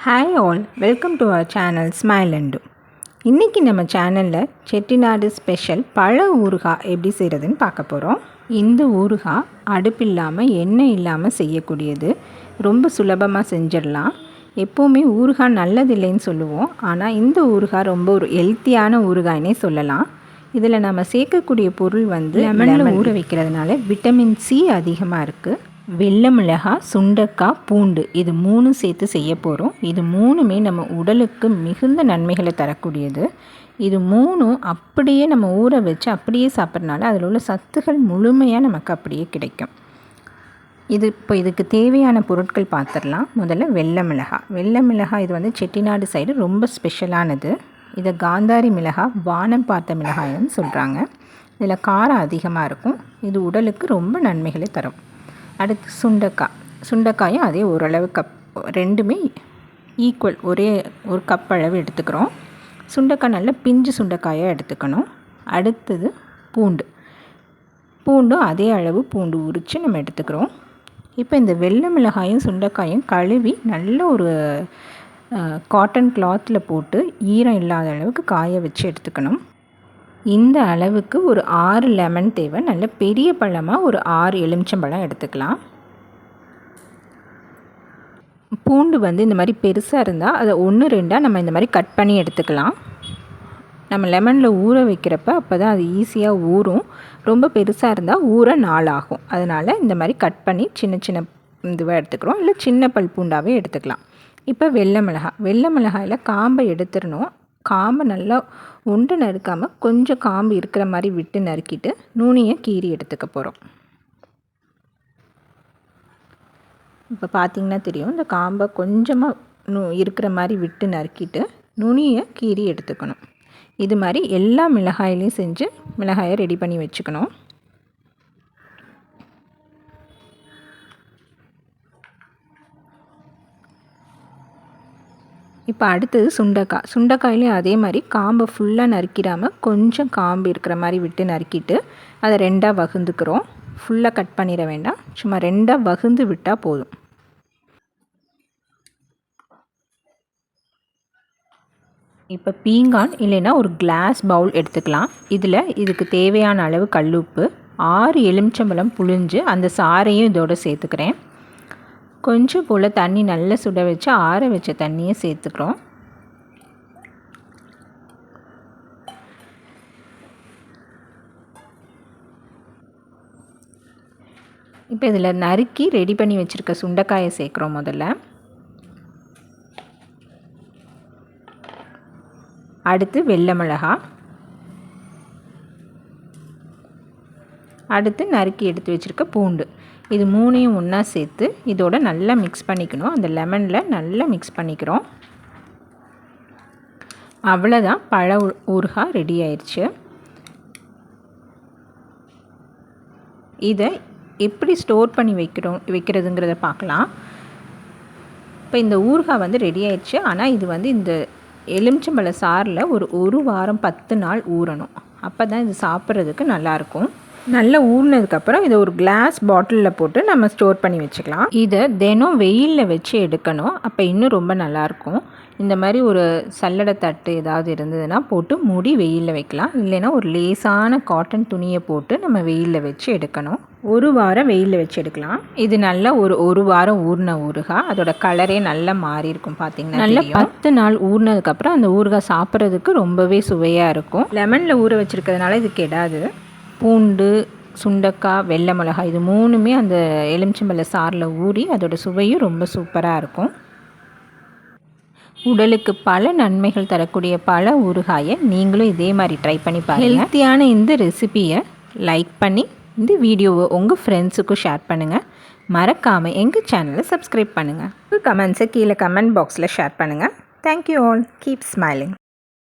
Hi all, welcome to our channel Smile&Do. இன்றைக்கி நம்ம சேனலில் செட்டிநாடு ஸ்பெஷல் பழ ஊறுகாய் எப்படி செய்கிறதுன்னு பார்க்க போகிறோம். இந்த ஊறுகாய் அடுப்பில்லாமல் எண்ணெய் இல்லாமல் செய்யக்கூடியது. ரொம்ப சுலபமாக செஞ்சிடலாம். எப்போவுமே ஊறுகாய் நல்லதில்லைன்னு சொல்லுவோம், ஆனால் இந்த ஊறுகாய் ரொம்ப ஒரு ஹெல்த்தியான ஊறுகாய்னே சொல்லலாம். இதில் நம்ம சேர்க்கக்கூடிய பொருள் லெமனில் ஊற வைக்கிறதுனால vitaminC அதிகமாக இருக்குது. வெள்ளை மிளகாய், சுண்டைக்காய், பூண்டு இது மூணும் சேர்த்து செய்ய போகிறோம். இது மூணுமே நம்ம உடலுக்கு மிகுந்த நன்மைகளை தரக்கூடியது. இது மூணும் அப்படியே நம்ம ஊற வச்சு அப்படியே சாப்பிட்றதுனால அதில் உள்ள சத்துக்கள் முழுமையாக நமக்கு அப்படியே கிடைக்கும். இதுக்கு தேவையான பொருட்கள் பார்த்துடலாம். முதல்ல வெள்ளை மிளகாய் இது செட்டிநாடு சைடு ரொம்ப ஸ்பெஷலானது. இதை காந்தாரி மிளகாய், வானம் பார்த்த மிளகாய்னு சொல்கிறாங்க. இதில் காரம் அதிகமாக இருக்கும். இது உடலுக்கு ரொம்ப நன்மைகளை தரும். அடுத்து சுண்டைக்காயும் அதே ஓரளவு ரெண்டுமே ஈக்குவல், ஒரே ஒரு கப் அளவு எடுத்துக்கிறோம். சுண்டைக்காய் நல்ல பிஞ்சு சுண்டைக்காயாக எடுத்துக்கணும். அடுத்தது பூண்டும் அதே அளவு பூண்டு உரித்து நம்ம எடுத்துக்கிறோம். இப்போ இந்த வெள்ளை மிளகாயும் சுண்டைக்காயும் கழுவி நல்ல ஒரு காட்டன் கிளாத்தில் போட்டு ஈரம் இல்லாத அளவுக்கு காய வச்சு எடுத்துக்கணும். இந்த அளவுக்கு ஒரு 6 லெமன் தேவை. நல்ல பெரிய பழமாக ஒரு 6 எலுமிச்சம்பழம் எடுத்துக்கலாம். பூண்டு இந்த மாதிரி பெருசாக இருந்தால் அதை 1-2 நம்ம இந்த மாதிரி கட் பண்ணி எடுத்துக்கலாம். நம்ம லெமனில் ஊற வைக்கிறப்ப அப்போ தான் அது ஈஸியாக ஊறும். ரொம்ப பெருசாக இருந்தால் ஊற நாள் ஆகும். அதனால் இந்த மாதிரி கட் பண்ணி சின்ன சின்ன இதுவாக எடுத்துக்கிறோம். இல்லை சின்ன பல் பூண்டாகவே எடுத்துக்கலாம். இப்போ வெள்ளை மிளகாயில் காம்பை எடுத்துடணும். காம்பை நல்லா ஒன்று நறுக்காமல் கொஞ்சம் காம்பு இருக்கிற மாதிரி விட்டு நறுக்கிட்டு நுனியை கீறி எடுத்துக்க போகிறோம். இப்போ பார்த்திங்கன்னா தெரியும், இந்த காம்பை கொஞ்சமாக இருக்கிற மாதிரி விட்டு நறுக்கிட்டு நுனியை கீறி எடுத்துக்கணும். இது மாதிரி எல்லா மிளகாயிலையும் செஞ்சு மிளகாயை ரெடி பண்ணி வச்சுக்கணும். இப்போ அடுத்தது சுண்டைக்காயிலையும் அதே மாதிரி காம்பை ஃபுல்லாக நறுக்கிடாமல் கொஞ்சம் காம்பு இருக்கிற மாதிரி விட்டு நறுக்கிட்டு அதை 2ஆக வகுந்துக்கிறோம். ஃபுல்லாக கட் பண்ணிட வேண்டாம், சும்மா 2ஆக வகுந்து விட்டால் போதும். இப்போ பீங்கான் இல்லைன்னா ஒரு கிளாஸ் பவுல் எடுத்துக்கலாம். இதுக்கு தேவையான அளவு கல்லுப்பு, 6 எலுமிச்சம்பழம் புழிஞ்சு அந்த சாறையும் இதோடு சேர்த்துக்கிறேன். கொஞ்சம் போல் தண்ணி நல்லா சுட வச்சு ஆற வச்ச தண்ணியை சேர்த்துக்கிறோம். இப்போ இதில் நறுக்கி ரெடி பண்ணி வச்சுருக்க சுண்டைக்காயை சேர்க்குறோம். முதல்ல அடுத்து வெள்ளை மிளகாய், அடுத்து நறுக்கி எடுத்து வச்சுருக்க பூண்டு, இது மூணையும் ஒன்றா சேர்த்து இதோட நல்லா மிக்ஸ் பண்ணிக்கணும். அந்த லெமனில் நல்லா மிக்ஸ் பண்ணிக்கிறோம். அவ்வளோதான், பழ ஊறுகாய் ரெடி ஆயிடுச்சு. இதை எப்படி ஸ்டோர் பண்ணி வைக்கிறதுங்கிறத பார்க்கலாம். இப்போ இந்த ஊறுகாய் ரெடி ஆயிடுச்சு. ஆனால் இது இந்த எலுமிச்சம்பழ சாறில் ஒரு வாரம் 10 நாள் ஊறணும். அப்போ தான் இது சாப்பிட்றதுக்கு நல்லாயிருக்கும். நல்லா ஊறினதுக்கப்புறம் இதை ஒரு கிளாஸ் பாட்டிலில் போட்டு நம்ம ஸ்டோர் பண்ணி வச்சுக்கலாம். இதை தினம் வெயிலில் வச்சு எடுக்கணும். அப்போ இன்னும் ரொம்ப நல்லாயிருக்கும். இந்த மாதிரி ஒரு சல்லடை தட்டு ஏதாவது இருந்ததுன்னா போட்டு மூடி வெயிலில் வைக்கலாம். இல்லைன்னா ஒரு லேசான காட்டன் துணியை போட்டு நம்ம வெயிலில் வச்சு எடுக்கணும். 1 வாரம் வெயிலில் வச்சு எடுக்கலாம். இது நல்லா ஒரு வாரம் ஊறின ஊறுகாய். அதோட கலரே நல்லா மாறி இருக்கும். பார்த்தீங்கன்னா நல்லா 10 நாள் ஊறினதுக்கப்புறம் அந்த ஊறுகாய் சாப்பிட்றதுக்கு ரொம்பவே சுவையாக இருக்கும். லெமனில் ஊற வச்சுருக்கிறதுனால இது கெடாது. பூண்டு, சுண்டைக்காய், வெள்ளை மிளகாய் இது மூணுமே அந்த எலுமிச்சம்பழ சாறில் ஊறி அதோட சுவையும் ரொம்ப சூப்பராக இருக்கும். உடலுக்கு பல நன்மைகள் தரக்கூடிய பல ஊறுகாயை நீங்களும் இதே மாதிரி ட்ரை பண்ணி பாருங்கள். ஹெல்த்தியான இந்த ரெசிபியை லைக் பண்ணி இந்த வீடியோவை உங்கள் ஃப்ரெண்ட்ஸுக்கும் ஷேர் பண்ணுங்கள். மறக்காமல் எங்கள் சேனலை சப்ஸ்கிரைப் பண்ணுங்கள். கமெண்ட்ஸை கீழே கமெண்ட் பாக்ஸில் ஷேர் பண்ணுங்கள். Thank you all. Keep smiling.